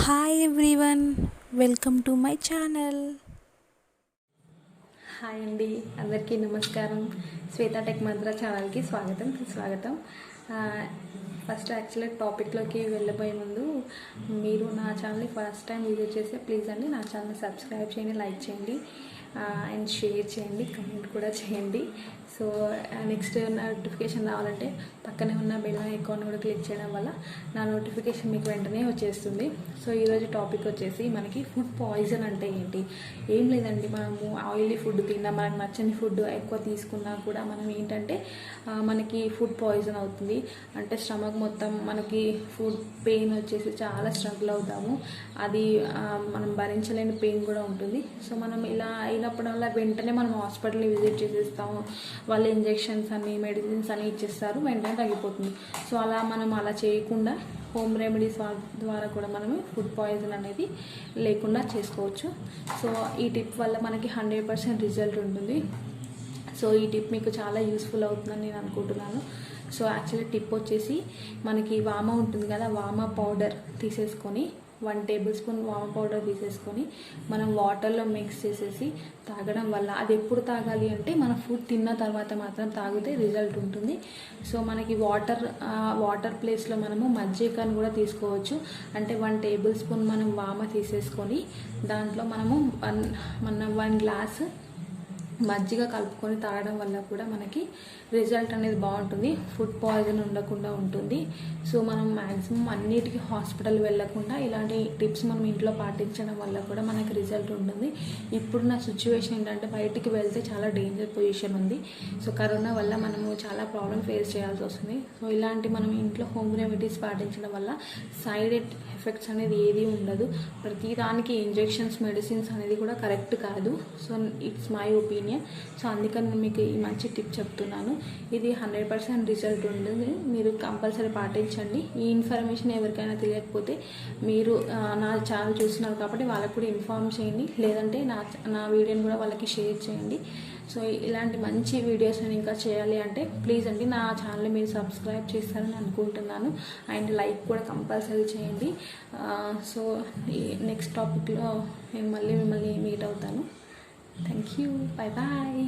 Hi everyone, welcome to my channel. Hi అండి, అందరికీ నమస్కారం. శ్వేత టెక్ మంత్ర ఛానల్కి స్వాగతం. ఫస్ట్ యాక్చువల్లీ టాపిక్లోకి వెళ్ళబోయే ముందు మీరు నా ఛానల్ని ఫస్ట్ టైం విజిట్ చేస్తే ప్లీజ్ అండి నా ఛానల్ని సబ్స్క్రైబ్ చేయండి, లైక్ చేయండి అండ్ షేర్ చేయండి, కమెంట్ కూడా చేయండి. సో నెక్స్ట్ నోటిఫికేషన్ రావాలంటే పక్కనే ఉన్న బెల్ ఐకాన్ కూడా క్లిక్ చేయడం వల్ల నా నోటిఫికేషన్ మీకు వెంటనే వచ్చేస్తుంది. సో ఈరోజు టాపిక్ వచ్చేసి మనకి ఫుడ్ పాయిజన్ అంటే ఏంటి. ఏం లేదండి, మనము ఆయిలీ ఫుడ్ తిన్నా, మనకు నచ్చని ఫుడ్ ఎక్కువ తీసుకున్నా కూడా మనం ఏంటంటే మనకి ఫుడ్ పాయిజన్ అవుతుంది. అంటే స్టమక్ మొత్తం మనకి ఫుడ్ పెయిన్ వచ్చేసి చాలా స్ట్రగుల్ అవుతాము. అది మనం భరించలేని పెయిన్ కూడా ఉంటుంది. సో మనం ఇలా అయినప్పుడల్లా వెంటనే మనం హాస్పిటల్ని విజిట్ చేసేస్తాము. వాళ్ళు ఇంజెక్షన్స్ అని మెడిసిన్స్ అని ఇచ్చేస్తారు, వెంటనే తగ్గిపోతుంది. సో మనం అలా చేయకుండా హోమ్ రెమెడీస్ ద్వారా కూడా మనము ఫుడ్ పాయిజన్ అనేది లేకుండా చేసుకోవచ్చు. సో ఈ టిప్ వల్ల మనకి 100% రిజల్ట్ ఉంటుంది. సో ఈ టిప్ మీకు చాలా యూస్ఫుల్ అవుతుందని నేను అనుకుంటున్నాను. సో యాక్చువల్లీ టిప్ వచ్చేసి మనకి వామ ఉంటుంది కదా, వామ పౌడర్ తీసేసుకొని 1 టేబుల్ స్పూన్ వామ పౌడర్ తీసేసుకొని మనం వాటర్లో మిక్స్ చేసేసి తాగడం వల్ల, అది ఎప్పుడు తాగాలి అంటే మన ఫుడ్ తిన్న తర్వాత మాత్రం తాగితే రిజల్ట్ ఉంటుంది. సో మనకి వాటర్ ప్లేస్లో మనము మజ్జిగను కూడా తీసుకోవచ్చు. అంటే 1 టేబుల్ స్పూన్ మనం వామ తీసేసుకొని దాంట్లో మనము 1 గ్లాస్ మజ్జిగ కలుపుకొని తాగడం వల్ల కూడా మనకి రిజల్ట్ అనేది బాగుంటుంది, ఫుడ్ పాయిజన్ ఉండకుండా ఉంటుంది. సో మనం మ్యాక్సిమం అన్నిటికీ హాస్పిటల్ వెళ్ళకుండా ఇలాంటి టిప్స్ మనం ఇంట్లో పాటించడం వల్ల కూడా మనకి రిజల్ట్ ఉంటుంది. ఇప్పుడున్న సిచ్యువేషన్ ఏంటంటే బయటికి వెళ్తే చాలా డేంజర్ పొజిషన్ ఉంది. సో కరోనా వల్ల మనము చాలా ప్రాబ్లం ఫేస్ చేయాల్సి వస్తుంది. సో ఇలాంటి మనం ఇంట్లో హోమ్ రెమెడీస్ పాటించడం వల్ల సైడ్ ఎఫెక్ట్స్ అనేది ఏది ఉండదు. ప్రతి దానికి ఇంజెక్షన్స్ మెడిసిన్స్ అనేది కూడా కరెక్ట్ కాదు. So it's my opinion. So అందుకని నేను మీకు ఈ మంచి టిప్ చెప్తున్నాను. ఇది 100% రిజల్ట్ ఉంటుంది, మీరు కంపల్సరీ పాటించండి. ఈ ఇన్ఫర్మేషన్ ఎవరికైనా తెలియకపోతే మీరు నా ఛానల్ చూస్తున్నారు కాబట్టి వాళ్ళకు కూడా ఇన్ఫార్మ్ చేయండి, లేదంటే నా వీడియోని కూడా వాళ్ళకి షేర్ చేయండి. సో ఇలాంటి మంచి వీడియోస్ నేను ఇంకా చేయాలి అంటే ప్లీజ్ అండి నా ఛానల్ని మీరు సబ్స్క్రైబ్ చేస్తారని అనుకుంటున్నాను అండ్ లైక్ కూడా కంపల్సరీ చేయండి. సో ఈ నెక్స్ట్ టాపిక్లో నేను మిమ్మల్ని మీట్ అవుతాను. Thank you. Bye bye.